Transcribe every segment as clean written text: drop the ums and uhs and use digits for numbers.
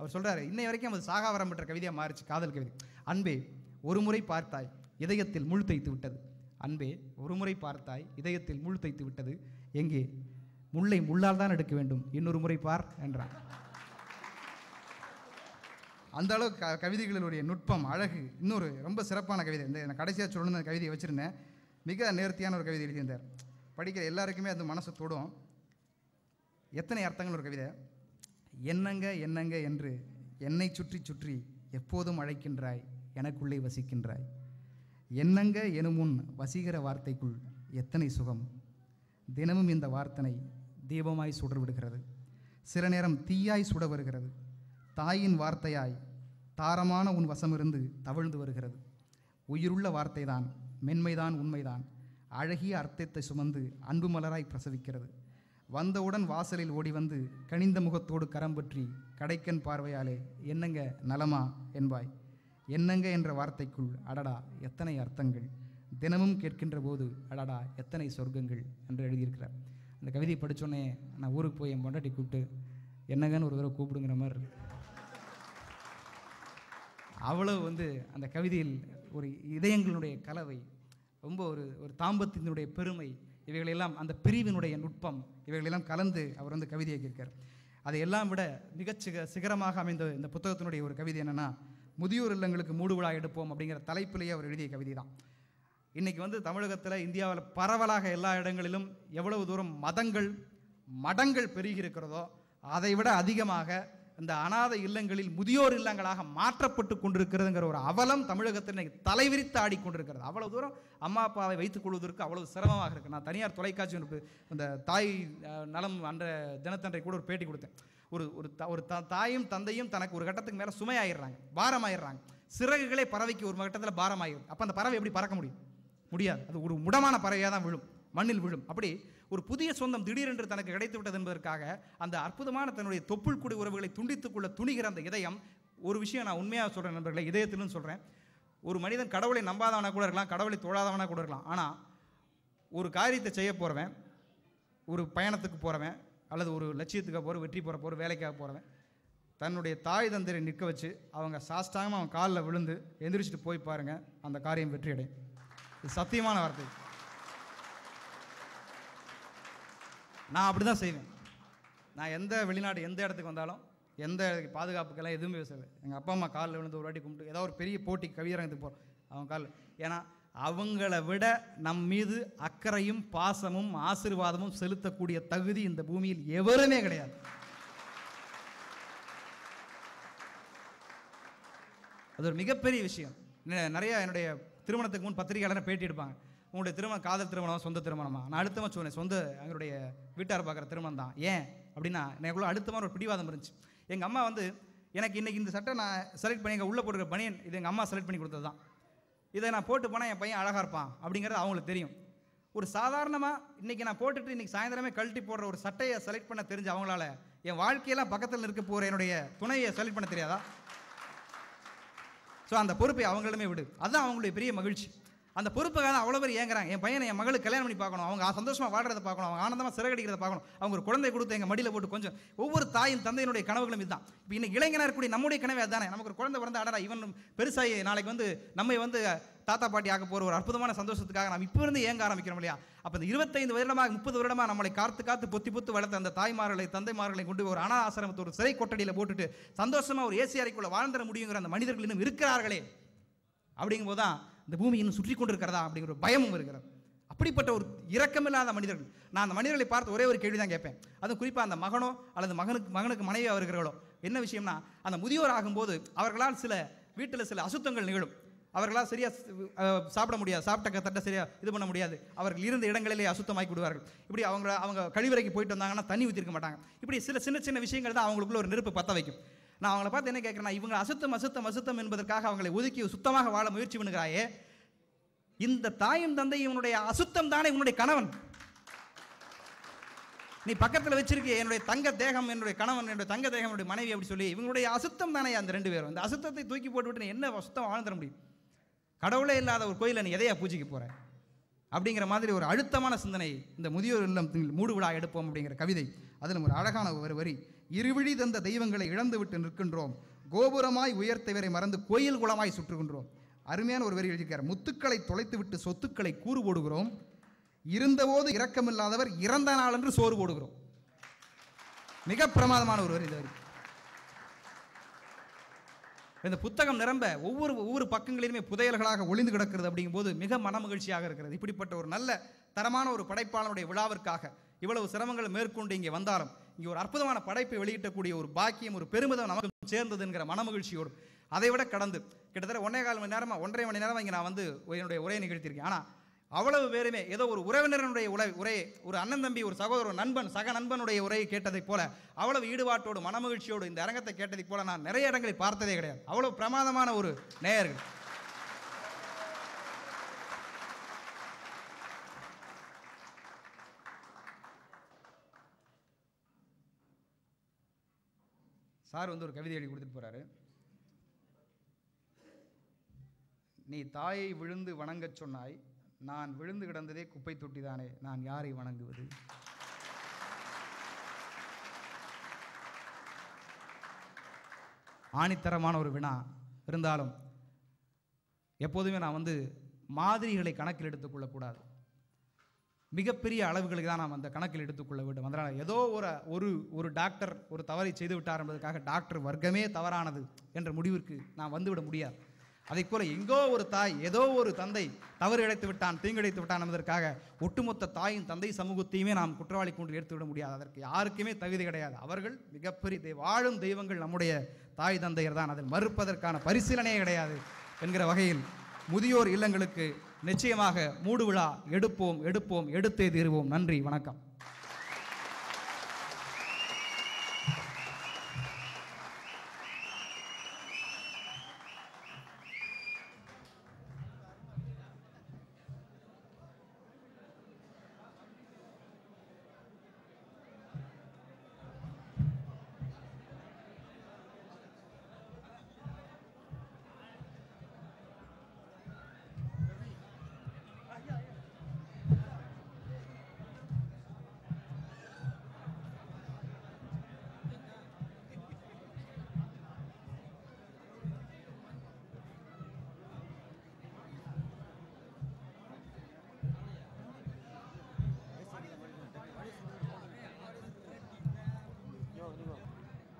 அவர் சொல்கிறாரு, இன்னை வரைக்கும் அது சாகாவரம் பெற்ற கவிதையாக மாறிச்சு, காதல் கவிதை. அன்பே ஒரு முறை பார்த்தாய் இதயத்தில் முள் தைத்து விட்டது, அன்பே ஒரு முறை பார்த்தாய் இதயத்தில் முள் தைத்து விட்டது, எங்கே முல்லை முள்ளால் தான் எடுக்க வேண்டும், இன்னொரு முறை பார் என்றான். அந்த அளவு கவிதைகளுடைய நுட்பம், அழகு. இன்னொரு ரொம்ப சிறப்பான கவிதை, இந்த கடைசியாக சொல்லணும்னு அந்த கவிதையை வச்சுருந்தேன். மிக நேர்த்தியான ஒரு கவிதை எழுதியிருந்தார். படிக்கிற எல்லாருக்குமே அது மனசு தொடும். எத்தனை அர்த்தங்கள் ஒரு கவிதை. என்னங்க என்னங்க என்று என்னை சுற்றி சுற்றி எப்போதும் அழைக்கின்றாய், எனக்குள்ளே வசிக்கின்றாய். என்னங்க எனும் முன் வசீகர வார்த்தைக்குள் எத்தனை சுகம். தினமும் இந்த வார்த்தனை தீபமாய் சுடர் விடுகிறது, சில நேரம் தீயாய் சுட வருகிறது. தாயின் வார்த்தையாய் தாரமான உன் வசமிருந்து தவிழ்ந்து வருகிறது. உயிருள்ள வார்த்தைதான், மென்மைதான், உண்மைதான், அழகிய அர்த்தத்தை சுமந்து அன்பு மலராய் பிரசவிக்கிறது. வந்தவுடன் வாசலில் ஓடி வந்து கனிந்த முகத்தோடு கரம் பற்றி கடைக்கன் பார்வையாலே என்னங்க நலமா என்பாய். என்னங்க என்ற வார்த்தைக்குள் அடடா எத்தனை அர்த்தங்கள், தினமும் கேட்கின்ற போது அடடா எத்தனை சொர்க்கங்கள் என்று எழுதியிருக்கிறார். அந்த கவிதையை படித்தோடனே நான் ஊருக்கு போய் என் பொண்டாட்டி கூப்பிட்டு என்னங்கன்னு ஒரு தடவை கூப்பிடுங்கிற மாதிரி இருக்கு. அவ்வளவு அந்த கவிதையில் ஒரு இதயங்களுடைய கலவை, ரொம்ப ஒரு தாம்பத்தினுடைய பெருமை, இவைகளெல்லாம் அந்த பிரிவினுடைய நுட்பம், இவைகளெல்லாம் கலந்து அவர் கவிதையாக்கியிருக்கார். அதையெல்லாம் விட சிகரமாக அமைந்த இந்த புத்தகத்தினுடைய ஒரு கவிதை என்னென்னா, முதியோர் இல்லங்களுக்கு மூடு விழா எடுப்போம் அப்படிங்கிற தலைப்பிலேயே அவர் எழுதிய கவிதை தான். இன்றைக்கி தமிழகத்தில், இந்தியாவில் பரவலாக எல்லா இடங்களிலும் எவ்வளவு தூரம் மடங்கள் பெருகி இருக்கிறதோ அதை விட அதிகமாக இந்த அனாதை இல்லங்களில் முதியோர் இல்லங்களாக மாற்றப்பட்டு கொண்டிருக்கிறதுங்கிற ஒரு அவலம் தமிழகத்தில் இன்றைக்கி தலைவிரித்து ஆடிக்கொண்டிருக்கிறது. அவ்வளோ தூரம் அம்மா அப்பாவை வைத்துக் கொள்வதற்கு அவ்வளவு சிரமமாக இருக்குது. நான் தனியார் தொலைக்காட்சி இந்த தாய் நலம் அன்ற தினத்தன்றை கூட ஒரு பேட்டி கொடுத்தேன். ஒரு தாயும் தந்தையும் தனக்கு ஒரு கட்டத்துக்கு மேலே சுமையாயிடுறாங்க, பாரமாயிடுறாங்க. சிறகுகளே பறவைக்கு ஒரு கட்டத்தில் பாரமாயிடும். அப்போ அந்த பறவை எப்படி பறக்க முடியாது. அது ஒரு முடமான பறவையாக தான் விழும், மண்ணில் விழும். அப்படி ஒரு புதிய சொந்தம் திடீரென்று தனக்கு கிடைத்து விட்டது என்பதற்காக அந்த அற்புதமான தன்னுடைய தொப்புள் குடி உறவுகளை துண்டித்துக் கொள்ள துணிகிற அந்த இதயம். ஒரு விஷயம் நான் உண்மையாக சொல்கிறேன் நண்பர்களே, இதயத்திலும் சொல்கிறேன். ஒரு மனிதன் கடவுளை நம்பாதவனாக கூட இருக்கலாம், கடவுளை தொழாதவனாக கூட இருக்கலாம். ஆனால் ஒரு காரியத்தை செய்ய போகிறவன், ஒரு பயணத்துக்கு போகிறவன், அல்லது ஒரு லட்சியத்துக்காக போகிற, வெற்றி போகிற போகிற வேலைக்காக போகிறவன், தன்னுடைய தாய் தந்தையை நிற்க வச்சு அவங்க சாஷ்டாங்கமாக அவன் காலில் விழுந்து எந்திரிச்சிட்டு போய் பாருங்கள், அந்த காரியம் வெற்றி அடையும். இது சத்தியமான வார்த்தை. நான் அப்படி தான் செய்வேன். நான் எந்த வெளிநாடு எந்த இடத்துக்கு வந்தாலும் எந்த பாதுகாப்புக்கெல்லாம் எதுவுமே பேசலை. எங்கள் அப்பா அம்மா காலில் விழுந்து ஒரு வாட்டி கும்பிட்டு, ஏதாவது ஒரு பெரிய போட்டி கவியரங்கத்துக்கு போகிறோம் அவங்க காலில். ஏன்னா அவங்கள விட நம் மீது அக்கறையும் பாசமும் ஆசீர்வாதமும் செலுத்தக்கூடிய தகுதி இந்த பூமியில் எவருமே கிடையாது. அது ஒரு மிகப்பெரிய விஷயம். நிறைய என்னுடைய திருமணத்துக்கு முன் பத்திரிகையாளர் பேட்டி எடுப்பாங்க. உங்களுடைய திருமணம் காதல் திருமணம், சொந்த திருமணமா? நான் அழுத்தமாக சொன்னேன், சொந்த எங்களுடைய வீட்டார் பார்க்குற திருமணம் தான். ஏன் அப்படின்னா, எனக்குள்ள அழுத்தமான ஒரு பிடிவாதம் இருந்துச்சு. எங்கள் அம்மா எனக்கு இன்றைக்கி இந்த சட்டை நான் செலக்ட் பண்ணி எங்கள் உள்ளே போட்டுருக்க பனியன் இது எங்கள் அம்மா செலக்ட் பண்ணி கொடுத்தது தான். இதை நான் போட்டு போனால் என் பையன் அழகாக இருப்பான் அப்படிங்கிறது அவங்களுக்கு தெரியும். ஒரு சாதாரணமாக இன்றைக்கி நான் போட்டுட்டு இன்றைக்கி சாயந்தரமே கழட்டி போடுற ஒரு சட்டையை செலக்ட் பண்ண தெரிஞ்ச அவங்களால என் வாழ்க்கையெல்லாம் பக்கத்தில் இருக்க போகிற என்னுடைய துணையை செலக்ட் பண்ண தெரியாதா? ஸோ அந்த பொறுப்பை அவங்களிடமே விடு. அதுதான் அவங்களுடைய பெரிய மகிழ்ச்சி. அந்த பொறுப்புக்காக அவ்வளோ பேர் ஏங்குறாங்க. என் பையனை என் மகளுக்கு கல்யாணம் பண்ணி பார்க்கணும், அவங்க சந்தோஷமாக வாழ்கிறத பார்க்கணும், அவங்க ஆனந்தமாக சிறகடிக்கிறத பார்க்கணும், அவங்க ஒரு குழந்தை கொடுத்து எங்கள் மடியில் போட்டு கொஞ்சம். ஒவ்வொரு தாயின் தந்தையினுடைய கனவுகளும் இதுதான். இப்போ இன்னைக்கு இளைஞனாக இருக்கக்கூடிய நம்முடைய கனவே அதுதானே. நமக்கு ஒரு குழந்தை பிறந்த அடடா இவன் பெருசாகி நாளைக்கு நம்மை தாத்தா பாட்டி ஆக்க போகிற ஒரு அற்புதமான சந்தோஷத்துக்காக நம்ம இப்போ இருந்து ஏங்க ஆரம்பிக்கிறோம் இல்லையா? அப்போ இந்த 25 வருடமாக 30 வருடமாக நம்மளை காத்து பொத்தி வளர்த்த அந்த தாய்மார்களை தந்தைமார்களை கொண்டு ஒரு அனாதை ஆசிரமத்தை ஒரு சிறை கொட்டடியில் போட்டுட்டு சந்தோஷமாக ஒரு ஏசி அறைக்குள்ளே வாழ்ந்துட முடியுங்கிற அந்த மனிதர்கள் இன்னும் இருக்கிறார்களே. அப்படிங்கும்போது தான் இந்த பூமி இன்னும் சுற்றி கொண்டு இருக்கிறதா அப்படிங்கிற ஒரு பயமும் இருக்கிறது. அப்படிப்பட்ட ஒரு இரக்கமில்லாத மனிதர்கள். நான் அந்த மனிதர்களை பார்த்து ஒரே ஒரு கேள்வி தான் கேட்பேன். அதுவும் குறிப்பாக அந்த மகனோ அல்லது மகனுக்கு மனைவி வருகிறவர்களோ, என்ன விஷயம்னா, அந்த முதியோர் ஆகும்போது அவர்களால் வீட்டில் சில அசுத்தங்கள் நிகழும். அவர்களால் சரியாக சாப்பிட முடியாது, சாப்பிட்ட தட்டை சரியாக இது பண்ண முடியாது. அவர்கள் இருந்த இடங்களிலே அசுத்தமாக்கி விடுவார்கள். இப்படி அவங்க கழிவறைக்கு போயிட்டு வந்தாங்கன்னா தண்ணி ஊற்றிருக்க மாட்டாங்க. இப்படி சில சின்ன விஷயங்கள் தான் அவங்களுக்குள்ள ஒரு நெருப்பு பற்ற வைக்கும். நான் அவங்கள பார்த்து என்ன கேட்குறேன்னா, இவங்க அசுத்தம் என்பதற்காக அவங்களை ஒதுக்கி சுத்தமாக வாழ முயற்சி பண்ணுகிறாயே, இந்த தாயும் தந்தையும் இவனுடைய அசுத்தம் தானே உன்னுடைய கணவன். நீ பக்கத்தில் வச்சிருக்க என்னுடைய தங்க தேகம் என்னுடைய கணவன், என்னுடைய தங்க தேகம் என்னுடைய மனைவி அப்படி சொல்லி இவங்களுடைய அசுத்தம் தானே அந்த 2 பேரும். இந்த அசுத்தத்தை தூக்கி போட்டுவிட்டு என்ன சுத்தம் வாழ்ந்துட முடியும்? கடவுளே இல்லாத ஒரு கோயிலை நீ எதையா பூஜைக்கு போற அப்படிங்கிற மாதிரி ஒரு அழுத்தமான சிந்தனை இந்த முதியோர் இல்லம் மூடு விழா எடுப்போம் அப்படிங்கிற கவிதை. அதில் ஒரு அழகான ஒரு வரி, இருவிழி தந்த தெய்வங்களை இழந்துவிட்டு நிற்கின்றோம். கோபுரமாய் உயர்த்தவரை மறந்து கோயில் குளமாய் சுற்றுகின்றோம். அருமையான ஒரு வரி எழுதியிருக்கார். முத்துக்களை தொலைத்து விட்டு சொத்துக்களை கூறு போடுகிறோம். இருந்தபோது இரக்கமில்லாதவர் இறந்த நாள் என்று சோறு போடுகிறோம். மிக பிரமாதமான ஒரு வரி. இந்த புத்தகம் நிரம்ப ஒவ்வொரு பக்கங்களிலுமே புதையல்களாக ஒளிந்து கிடக்கிறது. அப்படிங்கும்போது மிக மனமகிழ்ச்சியாக இருக்கிறது. இப்படிப்பட்ட ஒரு நல்ல தரமான ஒரு படைப்பாளனுடைய விழாவிற்காக இவ்வளவு சிரமங்களை மேற்கொண்டு இங்கே வந்தாலும் இங்கே ஒரு அற்புதமான படைப்பை வெளியிட்டக்கூடிய ஒரு பாக்கியம், ஒரு பெருமிதம் நமக்கு சேர்ந்தது என்கிற மனமகிழ்ச்சியோடு அதை விட கடந்து கிட்டத்தட்ட 1.25 மணி நேரமாக இங்கே நான் வந்து என்னுடைய உரையை நிகழ்த்தியிருக்கேன். ஆனால் அவ்வளவு பேருமே ஏதோ ஒரு உறவினருடைய உரையை, ஒரு அண்ணன் தம்பி, ஒரு சகோதரர், ஒரு நண்பன், சக நண்பனுடைய உரையை கேட்டதைப் போல அவ்வளவு ஈடுபாட்டோடு மனமகிழ்ச்சியோடு இந்த அரங்கத்தை கேட்டதைப் போல நான் நிறைய இடங்களில் பார்த்ததே கிடையாது. அவ்வளவு பிரமாதமான ஒரு நேயர்கள். சார் வந்து ஒரு கவிதை எழுதி கொடுத்துட்டு போறாரு. நீ தாயை விழுந்து வணங்கச் சொன்னாய், நான் விழுந்து கிடந்ததே குப்பை தொட்டிதானே, நான் யாரை வணங்குவது? ஆணித்தரமான ஒரு வினா இருந்தாலும் எப்போதுமே நான் வந்து மாதிரிகளை கணக்கில் எடுத்துக்கொள்ளக்கூடாது. மிகப்பெரிய அளவுகளுக்கு தான் நாம் அந்த கணக்கில் எடுத்துக்கொள்ள வேண்டும். அதனால் ஏதோ ஒரு டாக்டர் ஒரு தவறை செய்து விட்டார் என்பதற்காக டாக்டர் வர்க்கமே தவறானது என்ற முடிவிற்கு நாம் வந்துவிட முடியாது. அதைப் போல எங்கோ ஒரு தாய், ஏதோ ஒரு தந்தை தவறு இழைத்து விட்டான், தீங்கிழைத்து விட்டான் என்பதற்காக ஒட்டுமொத்த தாயின் தந்தை சமூகத்தையுமே நாம் குற்றவாளி கொண்டு எடுத்துவிட முடியாது. அதற்கு யாருக்குமே தகுதி கிடையாது. அவர்கள் மிகப்பெரிய வாழும் தெய்வங்கள் நம்முடைய தாய் தந்தையர் தான். அதில் மறுப்பதற்கான பரிசீலனையே கிடையாது என்கிற வகையில் முதியோர் இல்லங்களுக்கு நிச்சயமாக மூடு விழா எடுப்போம், எடுத்தே தீருவோம். நன்றி, வணக்கம்.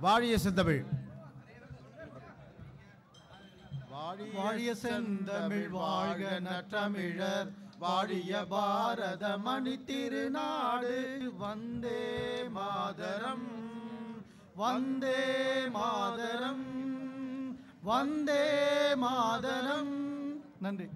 வாழிய செந்தமிழ், வாழிய செந்தமிழ் வாழ்க நற்றமிழர், வாழிய பாரத மணி திருநாடு. வந்தே மாதரம், வந்தே மாதரம், வந்தே மாதரம். நன்றி.